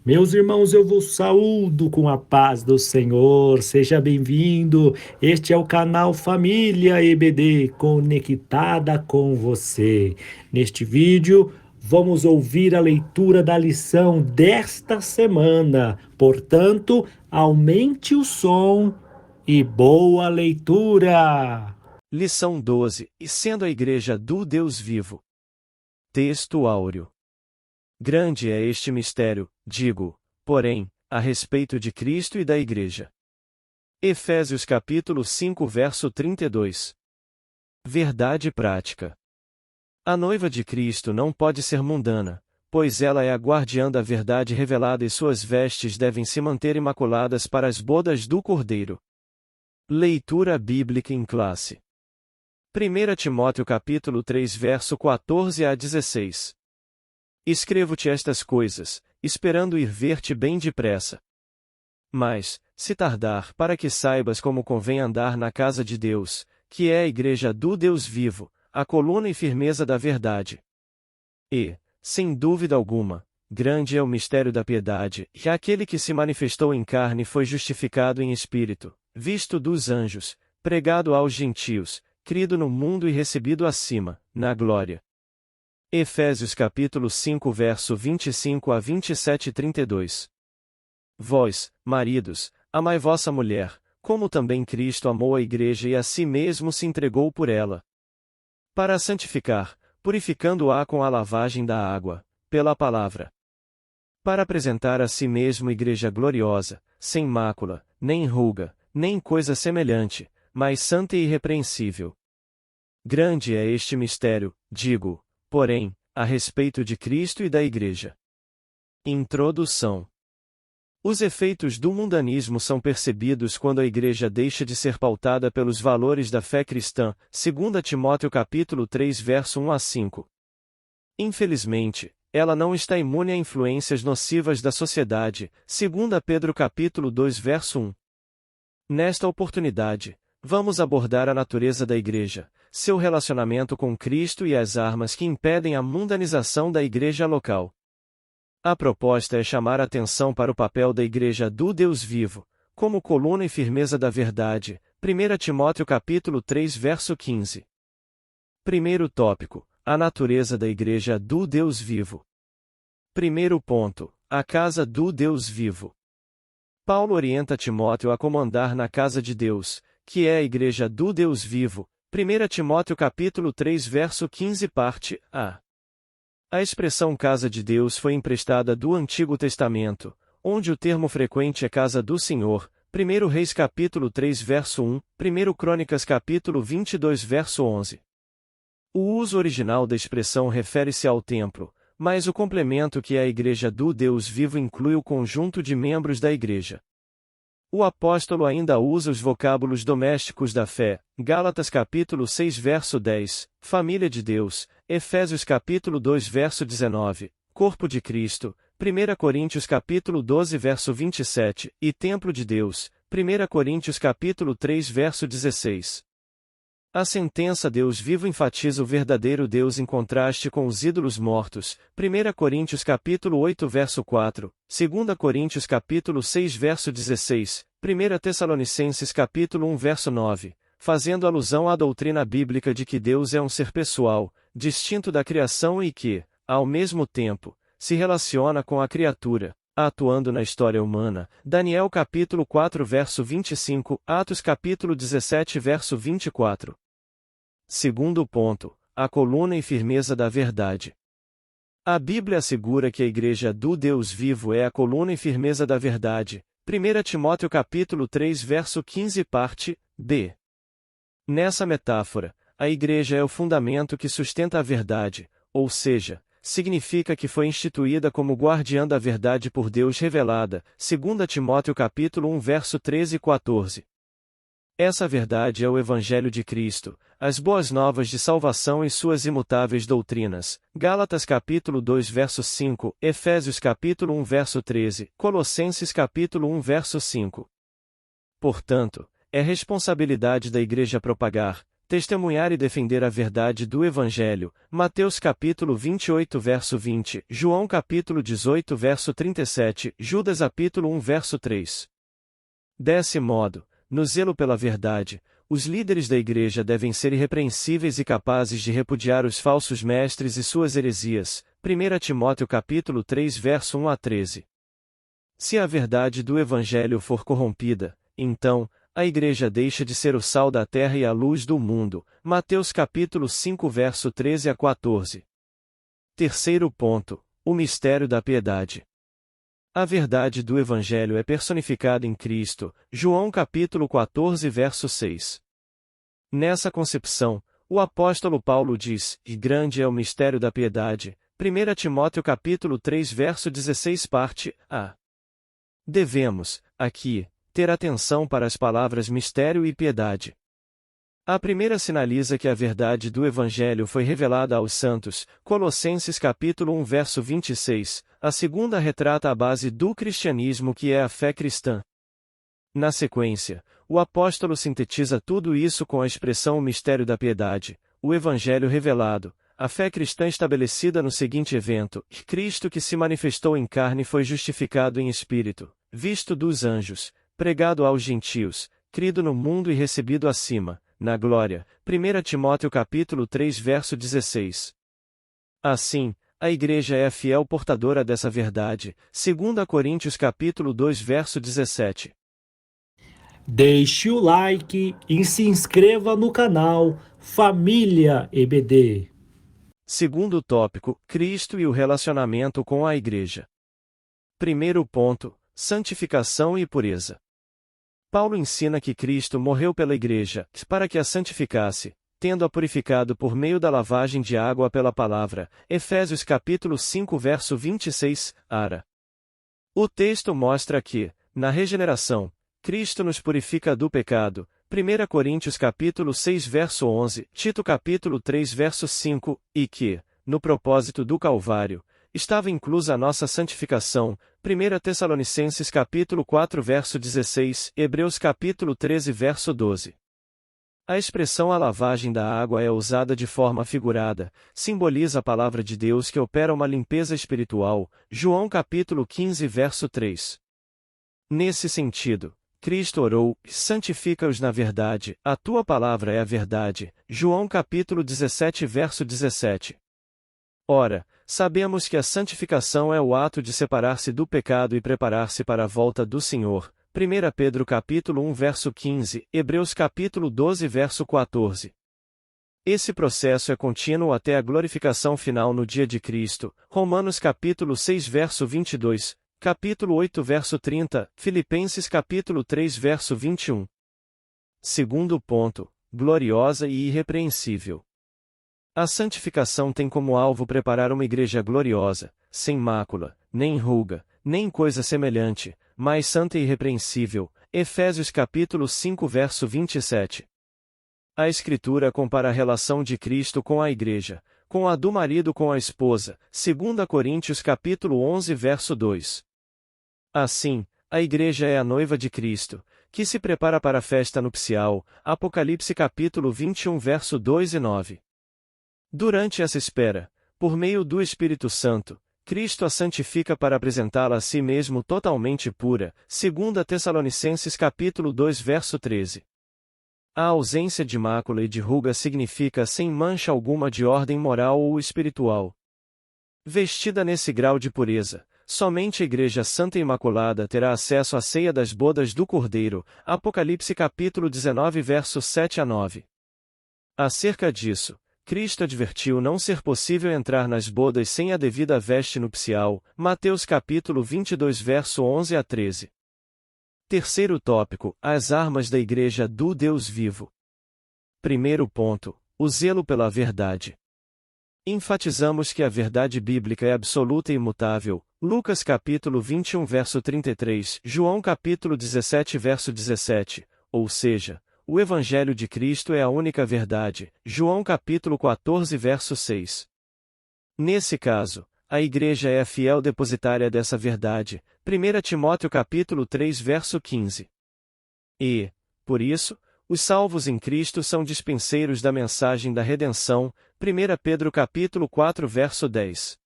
Meus irmãos, eu vos saúdo com a paz do Senhor. Seja bem-vindo. Este é o canal Família EBD, conectada com você. Neste vídeo, vamos ouvir a leitura da lição desta semana. Portanto, aumente o som e boa leitura. Lição 12. E sendo a Igreja do Deus vivo. Texto áureo. Grande é este mistério, digo, porém, a respeito de Cristo e da Igreja. Efésios capítulo 5 verso 32. Verdade prática. A noiva de Cristo não pode ser mundana, pois ela é a guardiã da verdade revelada e suas vestes devem se manter imaculadas para as bodas do Cordeiro. Leitura bíblica em classe. 1 Timóteo capítulo 3 verso 14 a 16. Escrevo-te estas coisas, esperando ir ver-te bem depressa. Mas, se tardar, para que saibas como convém andar na casa de Deus, que é a igreja do Deus vivo, a coluna e firmeza da verdade. E, sem dúvida alguma, grande é o mistério da piedade, que aquele que se manifestou em carne foi justificado em espírito, visto dos anjos, pregado aos gentios, crido no mundo e recebido acima, na glória. Efésios capítulo 5 verso 25 a 27 e 32. Vós, maridos, amai vossa mulher, como também Cristo amou a igreja e a si mesmo se entregou por ela. Para a santificar, purificando-a com a lavagem da água, pela palavra. Para apresentar a si mesmo igreja gloriosa, sem mácula, nem ruga, nem coisa semelhante, mas santa e irrepreensível. Grande é este mistério, digo, porém, a respeito de Cristo e da Igreja. Introdução. Os efeitos do mundanismo são percebidos quando a Igreja deixa de ser pautada pelos valores da fé cristã, 2 Timóteo capítulo 3 verso 1 a 5. Infelizmente, ela não está imune a influências nocivas da sociedade, 2 Pedro capítulo 2 verso 1. Nesta oportunidade, vamos abordar a natureza da Igreja, seu relacionamento com Cristo e as armas que impedem a mundanização da Igreja local. A proposta é chamar a atenção para o papel da Igreja do Deus vivo, como coluna e firmeza da verdade, 1 Timóteo capítulo 3 verso 15. Primeiro tópico, a natureza da Igreja do Deus vivo. Primeiro ponto, a casa do Deus vivo. Paulo orienta Timóteo a comandar na casa de Deus, que é a Igreja do Deus vivo, 1 Timóteo capítulo 3 verso 15 parte A. A expressão casa de Deus foi emprestada do Antigo Testamento, onde o termo frequente é casa do Senhor, 1 Reis capítulo 3 verso 1, 1 Crônicas capítulo 22 verso 11. O uso original da expressão refere-se ao templo, mas o complemento que é a Igreja do Deus vivo inclui o conjunto de membros da Igreja. O apóstolo ainda usa os vocábulos domésticos da fé, Gálatas capítulo 6 verso 10, família de Deus, Efésios capítulo 2 verso 19, corpo de Cristo, 1 Coríntios capítulo 12 verso 27, e templo de Deus, 1 Coríntios capítulo 3 verso 16. A sentença Deus vivo enfatiza o verdadeiro Deus em contraste com os ídolos mortos, 1 Coríntios capítulo 8 verso 4, 2 Coríntios capítulo 6 verso 16, 1 Tessalonicenses capítulo 1 verso 9, fazendo alusão à doutrina bíblica de que Deus é um ser pessoal, distinto da criação e que, ao mesmo tempo, se relaciona com a criatura, atuando na história humana, Daniel capítulo 4 verso 25, Atos capítulo 17 verso 24. Segundo ponto, a coluna e firmeza da verdade. A Bíblia assegura que a Igreja do Deus vivo é a coluna e firmeza da verdade, 1 Timóteo capítulo 3 verso 15 parte B. Nessa metáfora, a Igreja é o fundamento que sustenta a verdade, ou seja, significa que foi instituída como guardiã da verdade por Deus revelada, 2 Timóteo capítulo 1 verso 13 e 14. Essa verdade é o Evangelho de Cristo, as boas novas de salvação e suas imutáveis doutrinas. Gálatas capítulo 2 verso 5, Efésios capítulo 1 verso 13, Colossenses capítulo 1 verso 5. Portanto, é responsabilidade da Igreja propagar, testemunhar e defender a verdade do Evangelho, Mateus capítulo 28 verso 20, João capítulo 18 verso 37, Judas capítulo 1 verso 3. Desse modo, no zelo pela verdade, os líderes da igreja devem ser irrepreensíveis e capazes de repudiar os falsos mestres e suas heresias. 1 Timóteo capítulo 3 verso 1 a 13. Se a verdade do Evangelho for corrompida, então, a igreja deixa de ser o sal da terra e a luz do mundo. Mateus capítulo 5 verso 13 a 14. Terceiro ponto, o mistério da piedade. A verdade do Evangelho é personificada em Cristo, João capítulo 14 verso 6. Nessa concepção, o apóstolo Paulo diz, e grande é o mistério da piedade, 1 Timóteo capítulo 3 verso 16 parte A. Devemos, aqui, ter atenção para as palavras mistério e piedade. A primeira sinaliza que a verdade do Evangelho foi revelada aos santos, Colossenses capítulo 1 verso 26, a segunda retrata a base do cristianismo que é a fé cristã. Na sequência, o apóstolo sintetiza tudo isso com a expressão o mistério da piedade, o Evangelho revelado, a fé cristã estabelecida no seguinte evento, Cristo que se manifestou em carne foi justificado em espírito, visto dos anjos, pregado aos gentios, crido no mundo e recebido acima, na glória. 1 Timóteo capítulo 3 verso 16. Assim, a igreja é a fiel portadora dessa verdade, 2 Coríntios capítulo 2 verso 17. Deixe o like e se inscreva no canal Família EBD. Segundo tópico, Cristo e o relacionamento com a igreja. Primeiro ponto, santificação e pureza. Paulo ensina que Cristo morreu pela igreja, para que a santificasse, tendo-a purificado por meio da lavagem de água pela palavra. Efésios capítulo 5 verso 26, ara. O texto mostra que, na regeneração, Cristo nos purifica do pecado. 1 Coríntios capítulo 6 verso 11, Tito capítulo 3 verso 5, e que, no propósito do Calvário, estava inclusa a nossa santificação. 1 Tessalonicenses capítulo 4 verso 16, Hebreus capítulo 13 verso 12. A expressão a lavagem da água é usada de forma figurada, simboliza a palavra de Deus que opera uma limpeza espiritual. João capítulo 15 verso 3. Nesse sentido, Cristo orou, santifica-os na verdade, a tua palavra é a verdade. João capítulo 17 verso 17. Ora, sabemos que a santificação é o ato de separar-se do pecado e preparar-se para a volta do Senhor. 1 Pedro capítulo 1 verso 15, Hebreus capítulo 12 verso 14. Esse processo é contínuo até a glorificação final no dia de Cristo. Romanos capítulo 6 verso 22, capítulo 8 verso 30, Filipenses capítulo 3 verso 21. Segundo ponto, gloriosa e irrepreensível. A santificação tem como alvo preparar uma igreja gloriosa, sem mácula, nem ruga, nem coisa semelhante, mas santa e irrepreensível. Efésios capítulo 5 verso 27. A Escritura compara a relação de Cristo com a igreja, com a do marido com a esposa. 2 Coríntios capítulo 11 verso 2. Assim, a igreja é a noiva de Cristo, que se prepara para a festa nupcial. Apocalipse capítulo 21 verso 2 e 9. Durante essa espera, por meio do Espírito Santo, Cristo a santifica para apresentá-la a si mesmo totalmente pura. 2 Tessalonicenses capítulo 2 verso 13. A ausência de mácula e de ruga significa sem mancha alguma de ordem moral ou espiritual. Vestida nesse grau de pureza, somente a Igreja Santa e Imaculada terá acesso à ceia das bodas do Cordeiro. Apocalipse capítulo 19 versos 7 a 9. Acerca disso, Cristo advertiu não ser possível entrar nas bodas sem a devida veste nupcial. Mateus capítulo 22 verso 11 a 13. Terceiro tópico, as armas da Igreja do Deus vivo. Primeiro ponto, o zelo pela verdade. Enfatizamos que a verdade bíblica é absoluta e imutável. Lucas capítulo 21 verso 33, João capítulo 17 verso 17, ou seja, o Evangelho de Cristo é a única verdade. João capítulo 14 verso 6. Nesse caso, a Igreja é a fiel depositária dessa verdade. 1 Timóteo capítulo 3 verso 15. E, por isso, os salvos em Cristo são dispenseiros da mensagem da redenção, 1 Pedro capítulo 4 verso 10.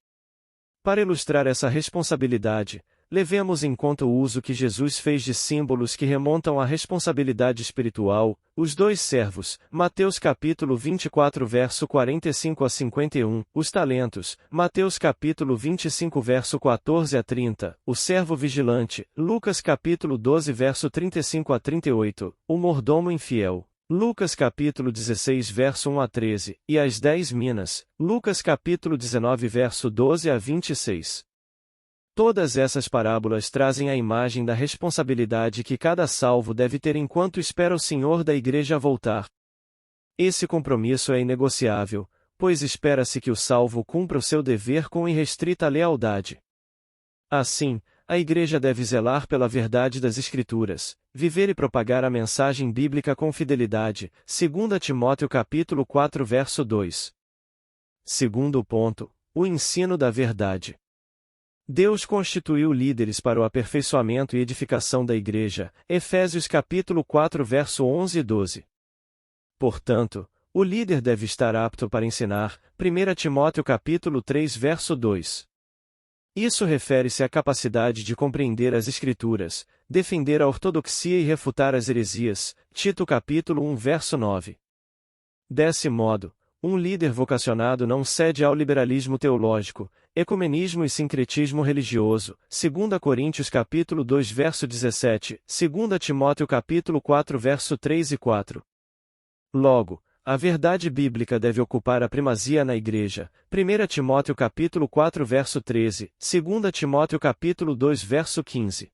Para ilustrar essa responsabilidade, levemos em conta o uso que Jesus fez de símbolos que remontam à responsabilidade espiritual, os dois servos, Mateus capítulo 24 verso 45 a 51, os talentos, Mateus capítulo 25 verso 14 a 30, o servo vigilante, Lucas capítulo 12 verso 35 a 38, o mordomo infiel, Lucas capítulo 16 verso 1 a 13, e as 10 minas, Lucas capítulo 19 verso 12 a 26. Todas essas parábolas trazem a imagem da responsabilidade que cada salvo deve ter enquanto espera o Senhor da Igreja voltar. Esse compromisso é inegociável, pois espera-se que o salvo cumpra o seu dever com irrestrita lealdade. Assim, a Igreja deve zelar pela verdade das Escrituras, viver e propagar a mensagem bíblica com fidelidade, 2 Timóteo capítulo 4 verso 2. Segundo ponto, o ensino da verdade. Deus constituiu líderes para o aperfeiçoamento e edificação da Igreja, Efésios capítulo 4 verso 11 e 12. Portanto, o líder deve estar apto para ensinar, 1 Timóteo capítulo 3 verso 2. Isso refere-se à capacidade de compreender as Escrituras, defender a ortodoxia e refutar as heresias, Tito capítulo 1 verso 9. Desse modo, um líder vocacionado não cede ao liberalismo teológico, ecumenismo e sincretismo religioso, 2 Coríntios capítulo 2 verso 17, 2 Timóteo capítulo 4 verso 3 e 4. Logo, a verdade bíblica deve ocupar a primazia na Igreja, 1 Timóteo capítulo 4 verso 13, 2 Timóteo capítulo 2 verso 15.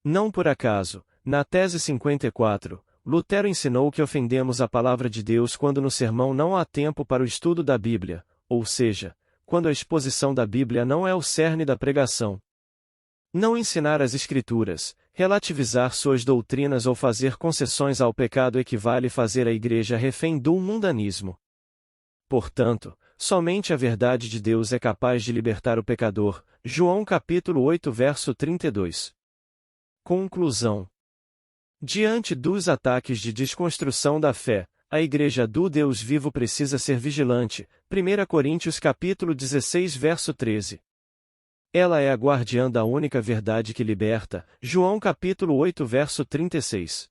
Não por acaso, na tese 54, Lutero ensinou que ofendemos a palavra de Deus quando no sermão não há tempo para o estudo da Bíblia, ou seja, quando a exposição da Bíblia não é o cerne da pregação. Não ensinar as Escrituras, relativizar suas doutrinas ou fazer concessões ao pecado equivale fazer a Igreja refém do mundanismo. Portanto, somente a verdade de Deus é capaz de libertar o pecador, João capítulo 8 verso 32. Conclusão. Diante dos ataques de desconstrução da fé, a Igreja do Deus vivo precisa ser vigilante, 1 Coríntios capítulo 16 verso 13. Ela é a guardiã da única verdade que liberta, João capítulo 8 verso 36.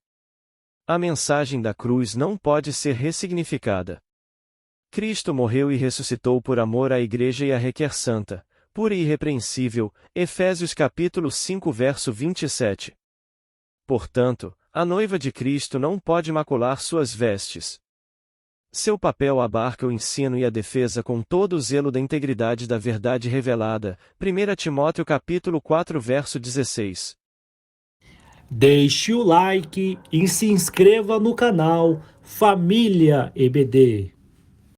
A mensagem da cruz não pode ser ressignificada. Cristo morreu e ressuscitou por amor à Igreja e a requer santa, pura e irrepreensível, Efésios capítulo 5 verso 27. Portanto, a noiva de Cristo não pode macular suas vestes. Seu papel abarca o ensino e a defesa com todo o zelo da integridade da verdade revelada, 1 Timóteo capítulo 4 verso 16. Deixe o like e se inscreva no canal Família EBD.